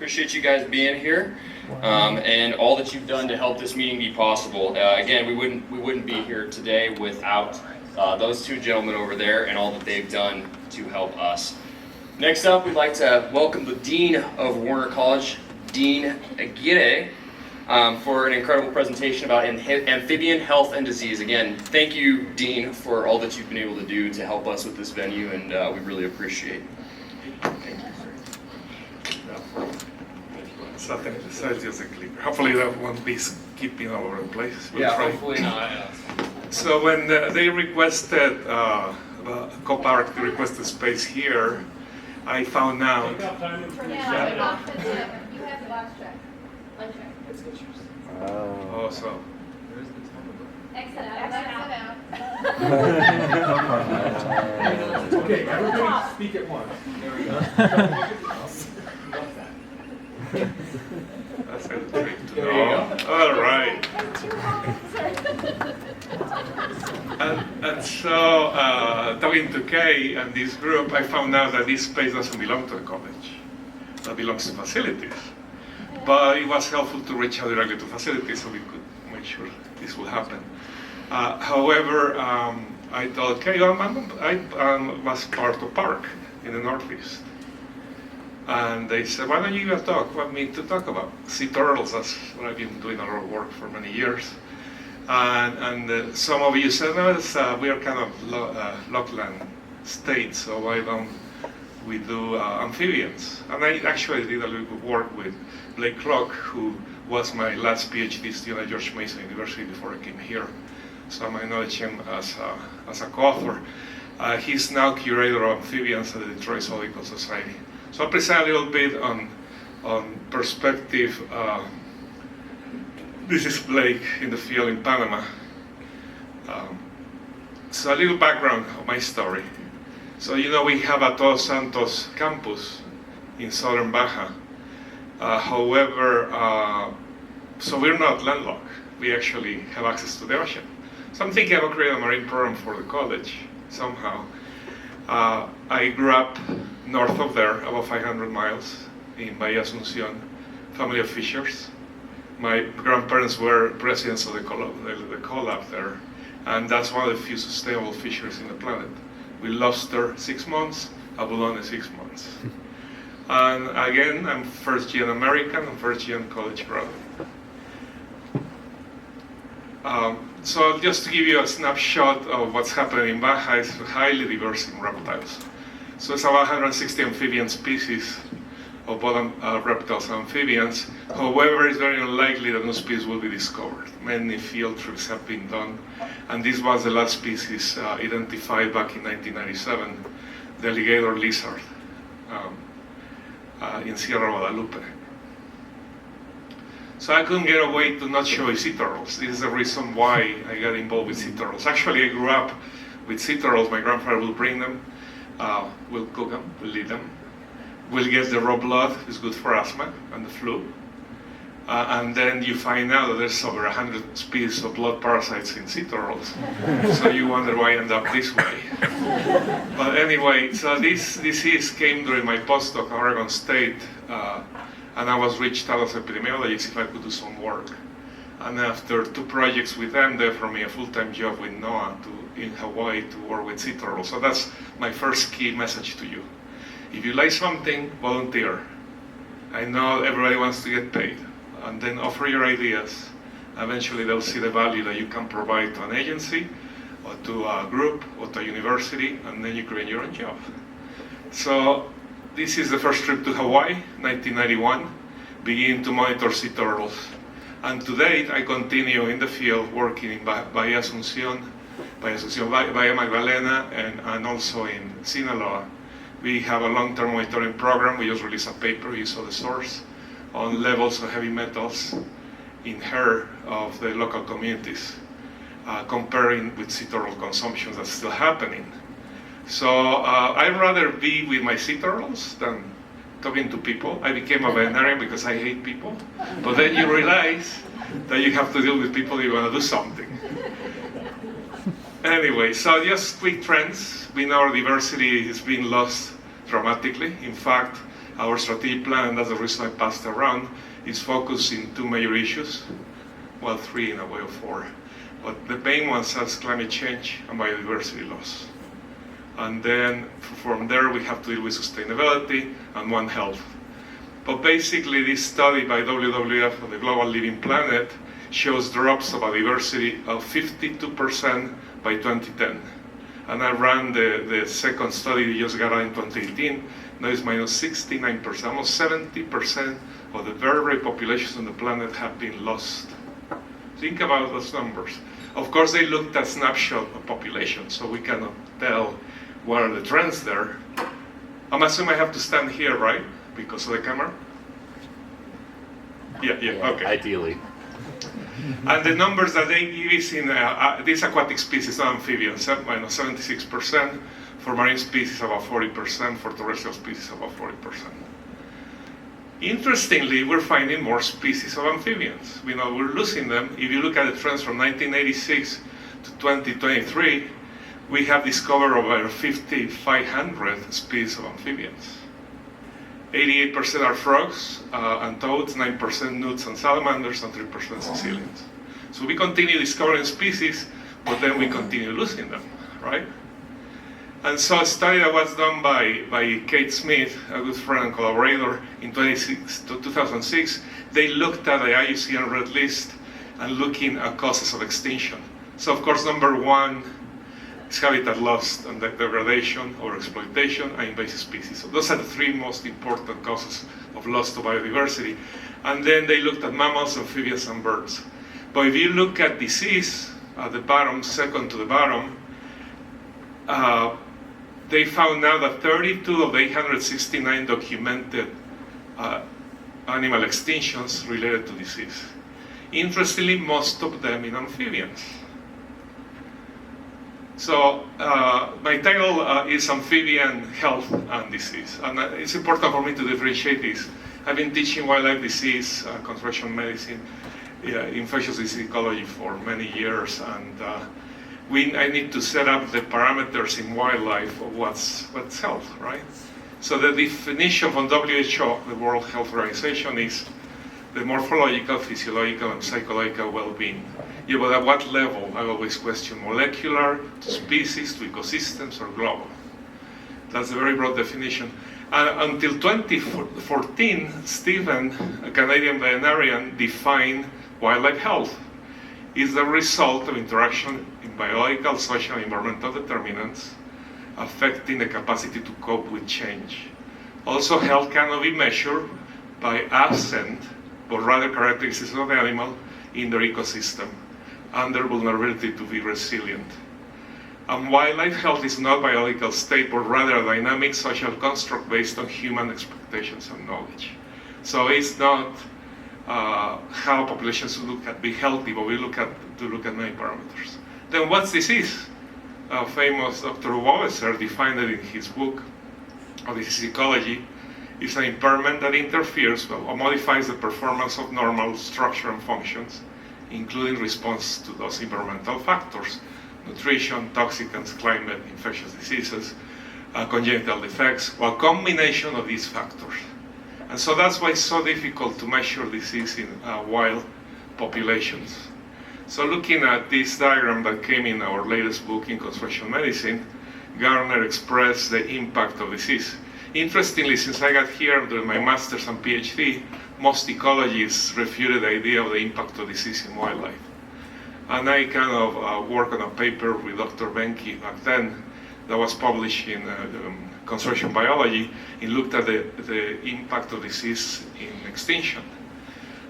Appreciate you guys being here, and all that you've done to help this meeting be possible. Again, we wouldn't be here today without those two gentlemen over there and all that they've done to help us. Next up, we'd like to welcome the Dean of Warner College, Dean Aguirre, for an incredible presentation about amphibian health and disease. Again, thank you, Dean, for all that you've been able to do to help us with this venue, and we really appreciate it. Thank you. So it's just a clicker. Hopefully that won't be skipping all over the place. We'll Yeah, try. hopefully not. So when they requested, COPARC requested space here, I found out. You have the box check. Lunch check. Oh, so. Exit out. Okay, everybody speak at once. There we go. That's a trick to There know. you go. All right. And so, talking to Kay and this group, I found out that this space doesn't belong to the college. That belongs to facilities. But it was helpful to reach out directly to facilities so we could make sure this would happen. However, I told Kay, I was part of COPARC in the Northeast. And they said, why don't you give a talk? What me to talk about? Sea turtles, that's what I've been doing a lot of work for many years. And some of you said, no, we are kind of lockland state, so why don't we do amphibians? And I actually did a little bit of work with Blake Clark, who was my last PhD student at George Mason University before I came here. So I acknowledge him as a co-author. He's now curator of amphibians at the Detroit Zoological Society. So I'll present a little bit on perspective. This is Blake in the field in Panama. So a little background of my story. So you know we have a Todos Santos campus in southern Baja. However, so we're not landlocked. We actually have access to the ocean. So I'm thinking about creating a marine program for the college somehow. I grew up north of there, about 500 miles in Bahia Asunción, family of fishers. My grandparents were presidents of the collab there, and that's one of the few sustainable fisheries in the planet. We lobster 6 months, abalone 6 months. And again, I'm first-gen American and first-gen college graduate. So just to give you a snapshot of what's happening in Baja, it's highly diverse in reptiles. So it's about 160 amphibian species of both reptiles and amphibians. However, it's very unlikely that new species will be discovered. Many field trips have been done, and this was the last species identified back in 1997, the alligator lizard in Sierra Guadalupe. So I couldn't get away to not show sea turtles. This is the reason why I got involved with sea turtles. Actually, I grew up with sea turtles. My grandfather will bring them, we'll cook them, we'll eat them. We'll get the raw blood, it's good for asthma and the flu. And then you find out that there's over 100 species of blood parasites in sea turtles. So you wonder why I end up this way. But anyway, so this disease came during my postdoc at Oregon State, and I was reached out as an epidemiologist if I could do some work. And after 2 projects with them, they offered me a full-time job with NOAA in Hawaii to work with sea turtles. So that's my first key message to you. If you like something, volunteer. I know everybody wants to get paid. And then offer your ideas. Eventually they'll see the value that you can provide to an agency, or to a group, or to a university, and then you create your own job. So this is the first trip to Hawaii, 1991, beginning to monitor sea turtles. And to date, I continue in the field working in Bahia Asunción, Bahia Magdalena, and also in Sinaloa. We have a long-term monitoring program. We just released a paper, you saw the source, on levels of heavy metals in hair of the local communities, comparing with sea turtle consumption that's still happening. So I'd rather be with my sea turtles than talking to people. I became a veterinarian because I hate people. But then you realize that you have to deal with people if you want to do something. Anyway, so just quick trends. We know our diversity is being lost dramatically. In fact, Our strategic plan, and that's the reason I passed around, is focused in two major issues. Well, three in a way, or four. But the main ones are climate change and biodiversity loss. And then from there, we have to deal with sustainability and One Health. But basically, this study by WWF on the Global Living Planet shows drops of biodiversity of 52% by 2010. And I ran the second study that just got out in 2018. Now it's minus 69%. Almost 70% of the vertebrate populations on the planet have been lost. Think about those numbers. Of course, they looked at snapshot of population, so we cannot tell what are the trends there. I'm assuming I have to stand here, right? Because of the camera? Yeah, okay. Ideally. And the numbers that they give is in these aquatic species, not amphibians, minus 76%. For marine species, about 40%. For terrestrial species, about 40%. Interestingly, we're finding more species of amphibians. We know we're losing them. If you look at the trends from 1986 to 2023, we have discovered over 5,500 species of amphibians. 88% are frogs and toads, 9% newts and salamanders, and 3% caecilians. So we continue discovering species, but then we continue losing them, right? And so a study that was done by Kate Smith, a good friend and collaborator, in 2006, they looked at the IUCN Red List and looking at causes of extinction. So of course, number one is habitat loss and degradation or exploitation and invasive species. So those are the three most important causes of loss to biodiversity. And then they looked at mammals, amphibians, and birds. But if you look at disease, at the bottom, second to the bottom, they found now that 32 of the 869 documented animal extinctions related to disease. Interestingly, most of them in amphibians. So my title is Amphibian Health and Disease. And it's important for me to differentiate this. I've been teaching wildlife disease, conservation medicine, infectious disease ecology for many years. And I need to set up the parameters in wildlife of what's health, right? So the definition from WHO, the World Health Organization, is the morphological, physiological, and psychological well-being. Yeah, but at what level? I always question molecular, to species, to ecosystems, or global. That's a very broad definition. Until 2014, Stephen, a Canadian veterinarian, defined wildlife health. It's the result of interaction in biological, social, and environmental determinants affecting the capacity to cope with change. Also, health cannot be measured by absent, but rather characteristics of the animal in their ecosystem and their vulnerability to be resilient. And wildlife health is not a biological state, but rather a dynamic social construct based on human expectations and knowledge. So it's not how populations be healthy, but we look at many parameters. Then what's disease? Famous Dr. Woleser defined it in his book of disease ecology. It's an impairment that interferes or modifies the performance of normal structure and functions, including response to those environmental factors: nutrition, toxicants, climate, infectious diseases, congenital defects, or a combination of these factors. And so that's why it's so difficult to measure disease in wild populations. So looking at this diagram that came in our latest book in Conservation Medicine, Garner expressed the impact of disease. Interestingly, since I got here doing my master's and PhD, most ecologists refuted the idea of the impact of disease in wildlife. And I kind of worked on a paper with Dr. Benke back then that was published in Conservation Biology. It looked at the impact of disease in extinction.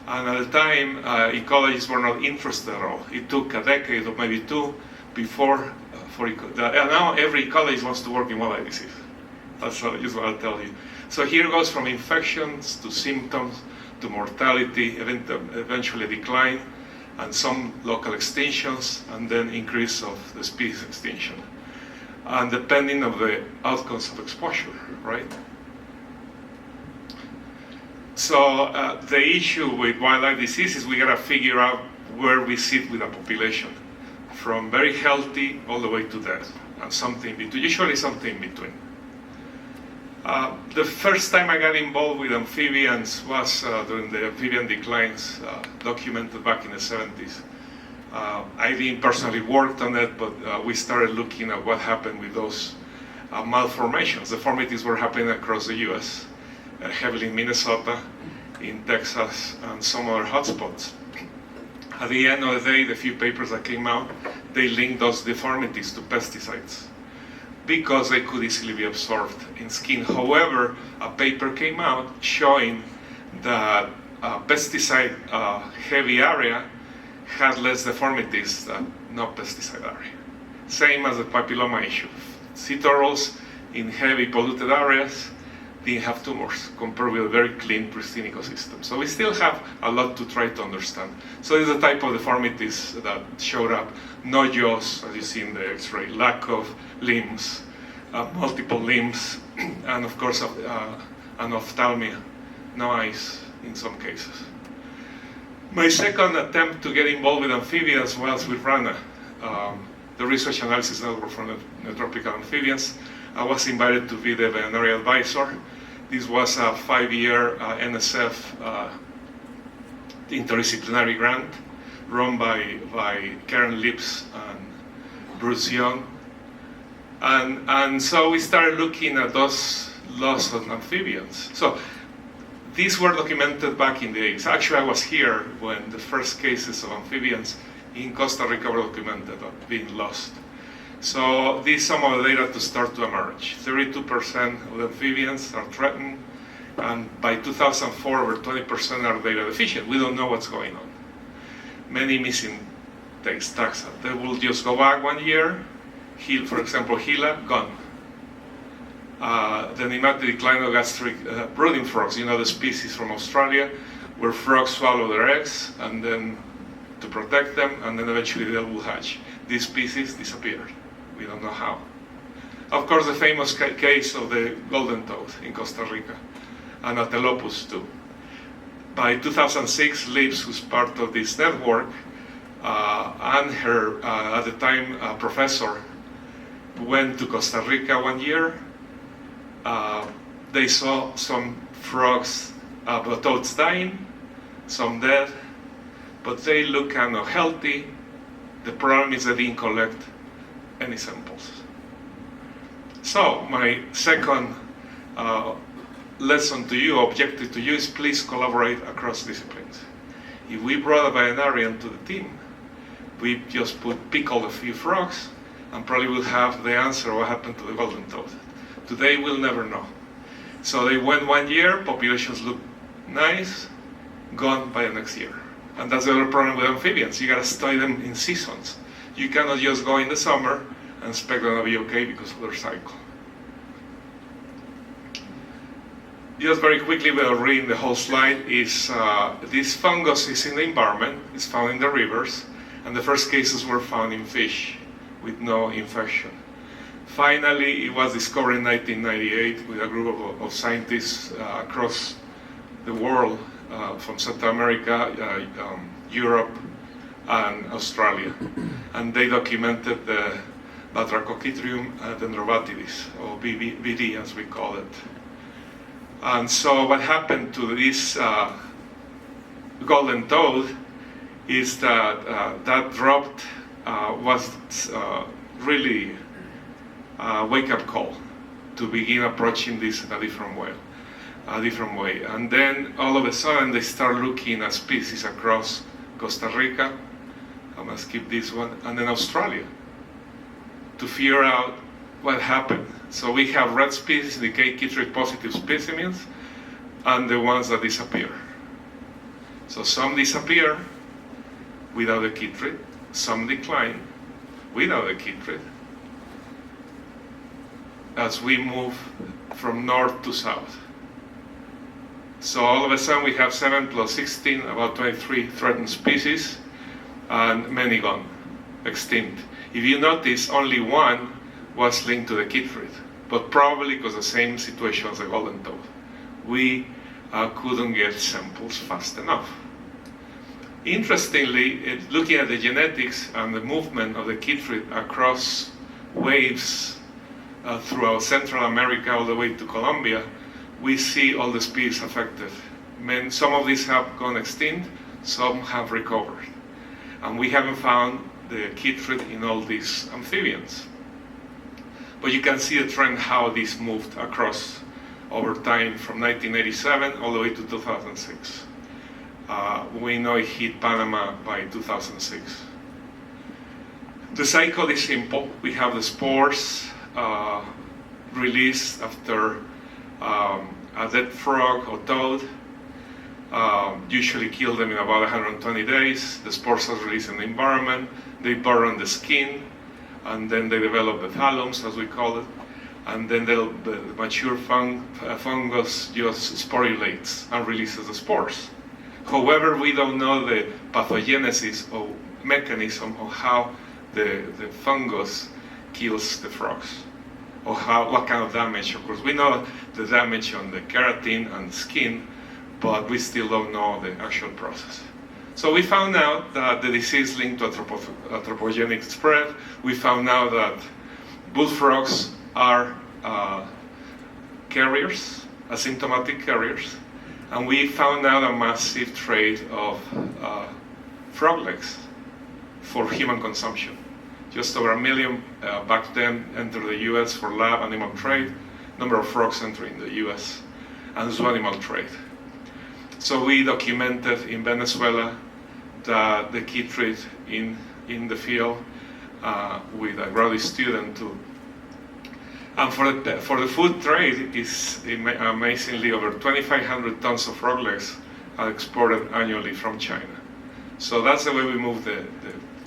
And at the time, ecologists were not interested at all. It took a decade or maybe two before, and now every ecologist wants to work in wildlife disease. That's just what I'll tell you. So here goes from infections to symptoms to mortality, eventually decline, and some local extinctions, and then increase of the species extinction. And depending on the outcomes of exposure, right? So the issue with wildlife disease is we gotta figure out where we sit with a population, from very healthy all the way to death, and something between, usually something in between. The first time I got involved with amphibians was during the amphibian declines documented back in the 70s. I didn't personally work on it, but we started looking at what happened with those malformations. Deformities were happening across the US, heavily in Minnesota, in Texas, and some other hotspots. At the end of the day, the few papers that came out, they linked those deformities to pesticides because they could easily be absorbed in skin. However, a paper came out showing that pesticide heavy area had less deformities than no pesticide area. Same as the papilloma issue. Sea turtles in heavy polluted areas didn't have tumors compared with a very clean, pristine ecosystem. So we still have a lot to try to understand. So this is the type of deformities that showed up. No jaws, as you see in the X-ray, lack of limbs, multiple limbs, and of course an ophthalmia, no eyes in some cases. My second attempt to get involved with amphibians was with RANA, the Research Analysis Network for Neotropical Amphibians. I was invited to be the veterinary advisor. This was a 5-year NSF interdisciplinary grant run by Karen Lips and Bruce Young. And so we started looking at those loss of amphibians. So these were documented back in the 80s. Actually, I was here when the first cases of amphibians in Costa Rica were documented of being lost. So these are some of the data to start to emerge. 32% of the amphibians are threatened, and by 2004, over 20% are data deficient. We don't know what's going on. Many missing taxa. They will just go back 1 year. For example, Gila, gone. The nematic declinogastric brooding frogs, you know, the species from Australia, where frogs swallow their eggs and then to protect them, and then eventually they will hatch. This species disappeared. We don't know how. Of course, the famous case of the golden toad in Costa Rica, and Atelopus too. By 2006, Lips, who's part of this network, and her, at the time, professor, went to Costa Rica 1 year. They saw some frogs, toads dying, some dead, but they look kind of healthy. The problem is they didn't collect any samples. So my second lesson to you, objective to you, is please collaborate across disciplines. If we brought a veterinarian to the team, we just pickled a few frogs and probably will have the answer what happened to the golden toad. Today we'll never know. So they went 1 year, populations look nice, gone by the next year. And that's the other problem with amphibians. You gotta study them in seasons. You cannot just go in the summer and expect them to be okay because of their cycle. Just very quickly, without reading the whole slide, is this fungus is in the environment, it's found in the rivers, and the first cases were found in fish with no infection. Finally, it was discovered in 1998 with a group of scientists across the world, from South America, Europe, and Australia. And they documented the Batrachochytrium dendrobatidis, or BD as we call it. And so what happened to this golden toad is that that dropped was really a wake-up call to begin approaching this in a different way. And then all of a sudden they start looking at species across Costa Rica, I'm gonna skip this one, and then Australia, to figure out what happened. So we have red species, indicate chytrid positive specimens, and the ones that disappear. So some disappear without the chytrid, some decline without the chytrid, as we move from north to south. So all of a sudden we have 7 plus 16, about 23 threatened species, and many gone, extinct. If you notice, only one was linked to the chytrid, but probably because the same situation as the golden toad. We couldn't get samples fast enough. Interestingly, looking at the genetics and the movement of the chytrid across waves throughout Central America all the way to Colombia, we see all the species affected. Some of these have gone extinct, some have recovered. And we haven't found the chytrid in all these amphibians. But you can see a trend how this moved across over time from 1987 all the way to 2006. We know it hit Panama by 2006. The cycle is simple. We have the spores released after a dead frog or toad. Usually kill them in about 120 days. The spores are released in the environment. They burn on the skin, and then they develop the thallums, as we call it. And then the mature fungus just sporulates and releases the spores. However, we don't know the pathogenesis or mechanism of how the fungus kills the frogs, or what kind of damage. Of course, we know the damage on the keratin and skin, but we still don't know the actual process. So we found out that the disease linked to anthropogenic spread. We found out that bullfrogs are carriers, asymptomatic carriers, and we found out a massive trade of frog legs for human consumption. Just over 1 million back then entered the US for lab animal trade, number of frogs entering the US, and zoo animal trade. So we documented in Venezuela the chytrid in the field with a graduate student too. And for the food trade, is amazingly over 2,500 tons of frog legs are exported annually from China. So that's the way we move the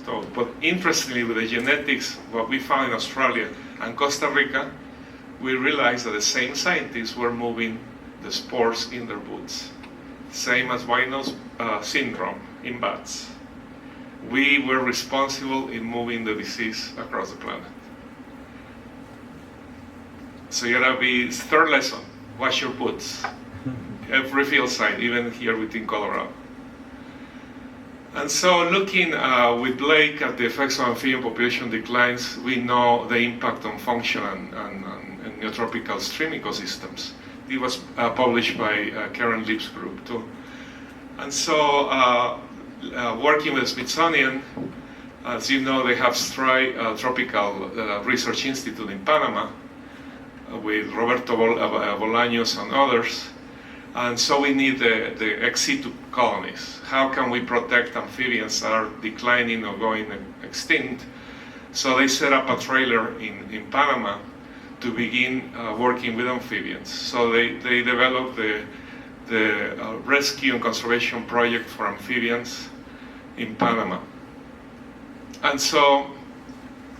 toad. But interestingly, with the genetics, what we found in Australia and Costa Rica, we realized that the same scientists were moving the spores in their boots. Same as Winose syndrome in bats. We were responsible in moving the disease across the planet. So you gotta be, third lesson, wash your boots. Every field site, even here within Colorado. And so looking with Blake at the effects of amphibian population declines, we know the impact on function and neotropical stream ecosystems. It was published by Karen Lipp's group too. And so working with the Smithsonian, as you know, they have STRI Tropical Research Institute in Panama with Roberto Bolaños and others. And so we need the ex situ colonies. How can we protect amphibians that are declining or going extinct? So they set up a trailer in Panama to begin working with amphibians. So they developed the rescue and conservation project for amphibians in Panama. And so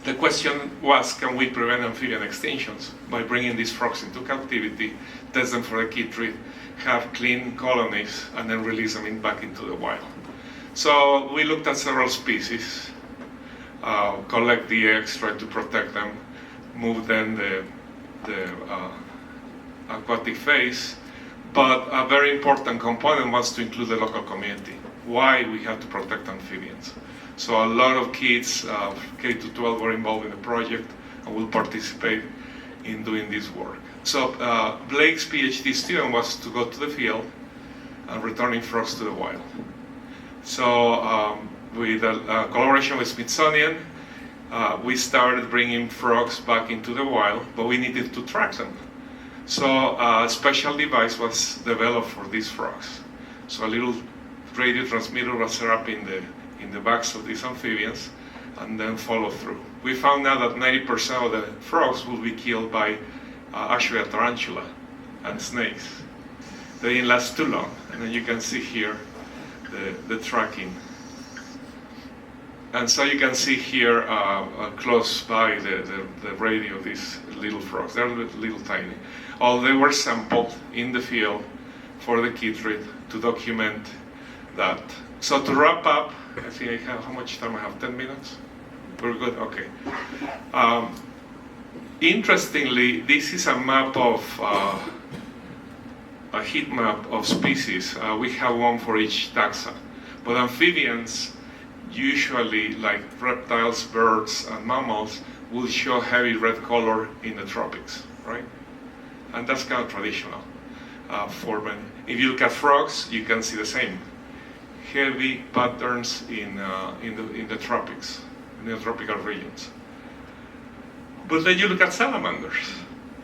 the question was, can we prevent amphibian extinctions by bringing these frogs into captivity, test them for the chytrid, have clean colonies, and then release them back into the wild? So we looked at several species, collect the eggs, try to protect them, move then the aquatic phase, but a very important component was to include the local community. Why we have to protect amphibians? So a lot of kids, K to 12, were involved in the project and will participate in doing this work. So Blake's PhD student was to go to the field and returning frogs to the wild. So with a collaboration with Smithsonian, we started bringing frogs back into the wild, but we needed to track them. So a special device was developed for these frogs. So a little radio transmitter was set up in the backs of these amphibians and then follow through. We found out that 90% of the frogs will be killed by actually a tarantula and snakes. They didn't last too long. And then you can see here the tracking. And so you can see here close by the radio of these little frogs. They're little tiny. All they were sampled in the field for the chytrid to document that. So to wrap up, I think I have, how much time I have? 10 minutes? We're good? Okay. Interestingly, this is a map of, a heat map of species. We have one for each taxa. But amphibians, usually like reptiles, birds, and mammals, will show heavy red color in the tropics, right? And that's kind of traditional for many. If you look at frogs, you can see the same. Heavy patterns in the tropics, in the tropical regions. But then you look at salamanders.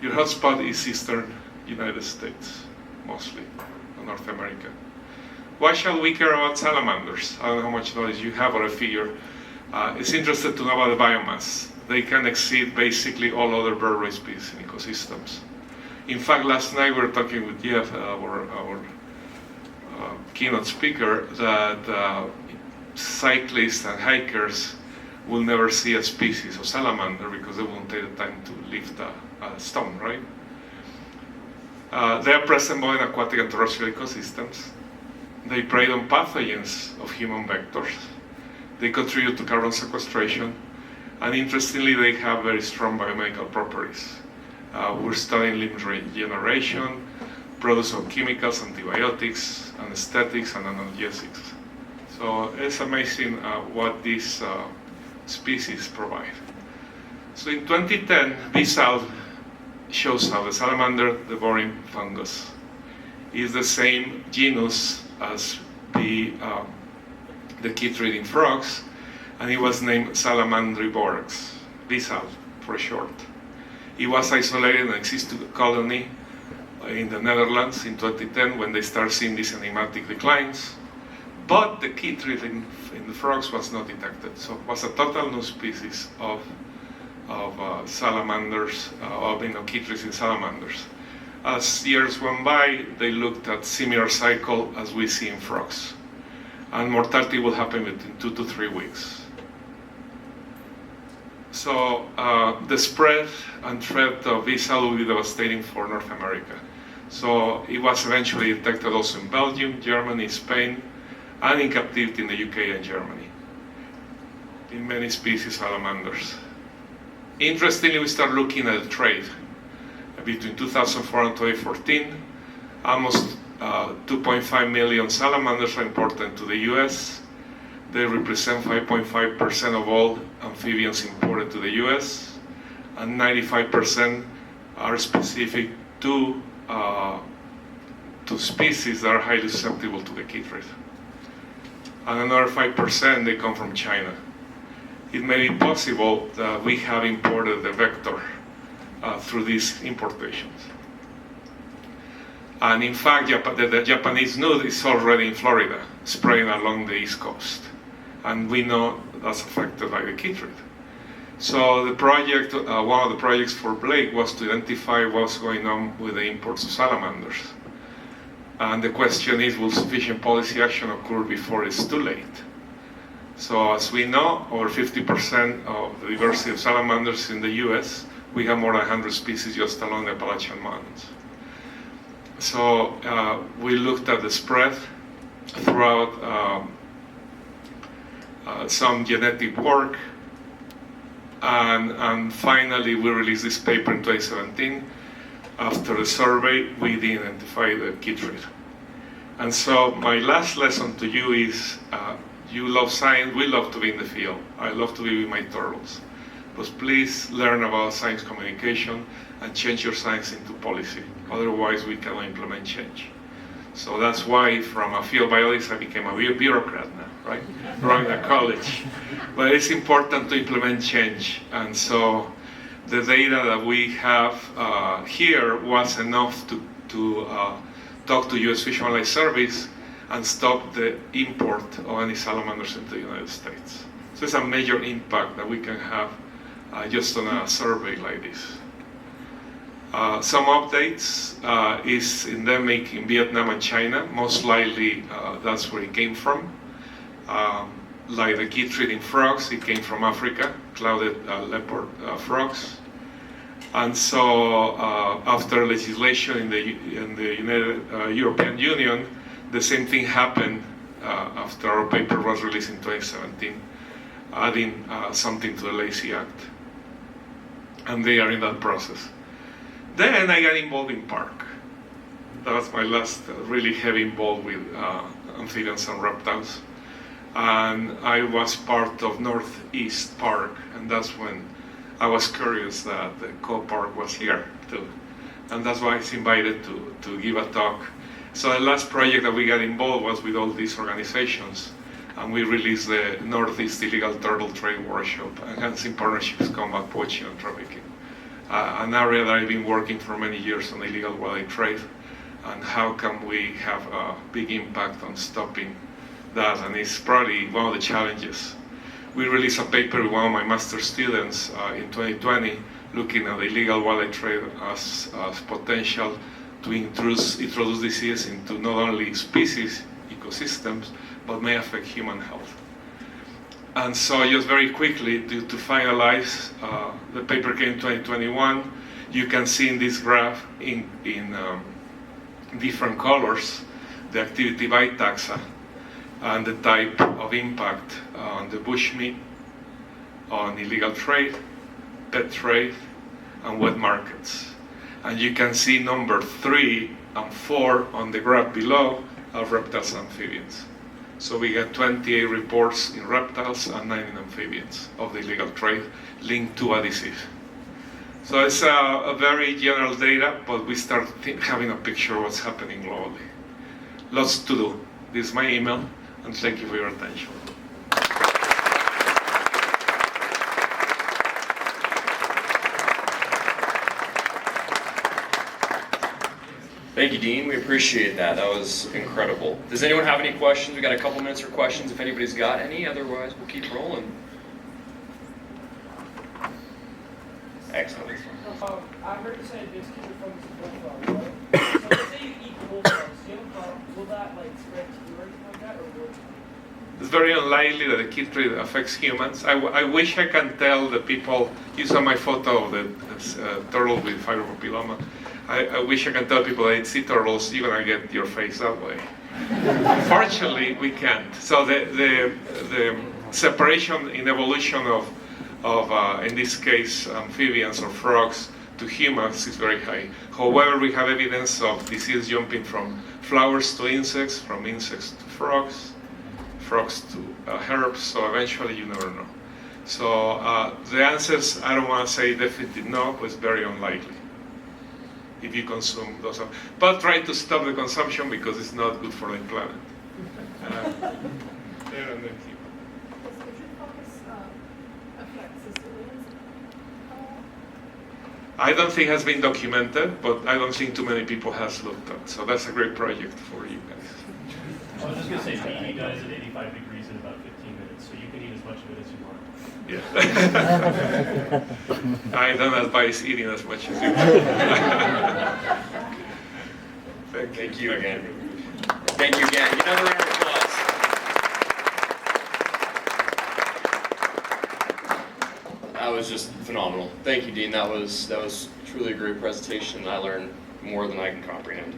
Your hotspot is eastern United States, mostly, North America. Why shall we care about salamanders? I don't know how much knowledge you have or a figure. It's interesting to know about the biomass. They can exceed basically all other vertebrate species in ecosystems. In fact, last night we were talking with Jeff, our keynote speaker, that cyclists and hikers will never see a species of salamander because they won't take the time to lift a stone, right? They are present both in aquatic and terrestrial ecosystems. They prey on pathogens of human vectors. They contribute to carbon sequestration. And interestingly, they have very strong biomedical properties. We're studying limb regeneration, production of chemicals, antibiotics, anesthetics, and analgesics. So it's amazing what these species provide. So in 2010, Vissal shows how the salamander devouring fungus is the same genus as the chytrid in frogs, and it was named Salamandriborex, Vissal for short. It was isolated in an existing colony in the Netherlands in 2010 when they started seeing these enigmatic declines. But the chytrid in the frogs was not detected, so it was a total new species of salamanders, chytrids in salamanders. As years went by, they looked at similar cycle as we see in frogs, and mortality will happen within 2 to 3 weeks. So the spread and threat of Vissal will be devastating for North America. So it was eventually detected also in Belgium, Germany, Spain, and in captivity in the UK and Germany, in many species salamanders. Interestingly, we start looking at the trade. Between 2004 and 2014, almost 2.5 million salamanders are imported to the US. They represent 5.5% of all amphibians imported to the US, and 95% are specific to species that are highly susceptible to the chytrid. And another 5% they come from China. It may be possible that we have imported the vector through these importations. And in fact, the Japanese newt is already in Florida, spreading along the East Coast. And we know that's affected by the chytrid. So the project, one of the projects for Blake was to identify what's going on with the imports of salamanders. And the question is, will sufficient policy action occur before it's too late? So as we know, over 50% of the diversity of salamanders in the US, we have more than 100 species just along the Appalachian Mountains. So we looked at the spread throughout some genetic work, and finally we released this paper in 2017. After the survey, we identified the chytrid. And so my last lesson to you is, you love science, we love to be in the field. I love to be with my turtles. But please learn about science communication and change your science into policy. Otherwise, we cannot implement change. So that's why from a field biologist, I became a bureaucrat now, right? Running a college. But it's important to implement change. And so the data that we have here was enough to talk to US Fish and Wildlife Service and stop the import of any salamanders into the United States. So it's a major impact that we can have just on a survey like this. Some updates is endemic in Vietnam and China. Most likely that's where it came from. Like the chytrid in frogs, it came from Africa, clouded leopard frogs. And so after legislation in the European Union, the same thing happened after our paper was released in 2017, adding something to the Lacey Act. And they are in that process. Then I got involved in PARC. That was my last really heavy involved with amphibians and reptiles. And I was part of Northeast PARC, and that's when I was curious that the COPARC was here too. And that's why I was invited to give a talk. So the last project that we got involved was with all these organizations, and we released the Northeast Illegal Turtle Trade Workshop, Enhancing Partnerships, Combat Poaching and Trafficking, an area that I've been working for many years on illegal wildlife trade, and how can we have a big impact on stopping that, and it's probably one of the challenges. We released a paper with one of my master's students in 2020 looking at the illegal wildlife trade as potential to introduce disease into not only species, ecosystems, but may affect human health. And so just very quickly to finalize, the paper came in 2021. You can see in this graph in different colors the activity by taxa and the type of impact on the bushmeat, on illegal trade, pet trade, and wet markets. And you can see number 3 and 4 on the graph below are reptiles and amphibians. So we get 28 reports in reptiles and 9 in amphibians of the illegal trade linked to a disease. So it's a very general data, but we start having a picture of what's happening globally. Lots to do. This is my email, and thank you for your attention. Thank you, Dean. We appreciate that. That was incredible. Does anyone have any questions? We got a couple minutes for questions if anybody's got any. Otherwise, we'll keep rolling. Excellent. I heard you say this kid from the right? So let's say you eat bullfrogs, will that like spread to you or anything like that, or will it? It's very unlikely that the kid trade affects humans. I wish I can tell the people, you saw my photo of the turtle with fibropapilloma. I wish I can tell people that sea turtles, you're gonna get your face that way. Unfortunately, we can't. So the separation in evolution of in this case, amphibians or frogs to humans is very high. However, we have evidence of disease jumping from flowers to insects, from insects to frogs to herbs, so eventually you never know. So the answers, I don't want to say definitive no, but it's very unlikely if you consume those. But try to stop the consumption because it's not good for the planet. There and then here. I don't think it has been documented, but I don't think too many people has looked at. So that's a great project for you guys. I was just going to say, meat dies at 85 degrees in about 15 minutes, so you can eat as much of it as you want. Yeah. I don't advise eating as much as you want. Thank you again. Thank you again. Another round of applause. That was just phenomenal. Thank you, Dean. That was truly a great presentation. I learned more than I can comprehend.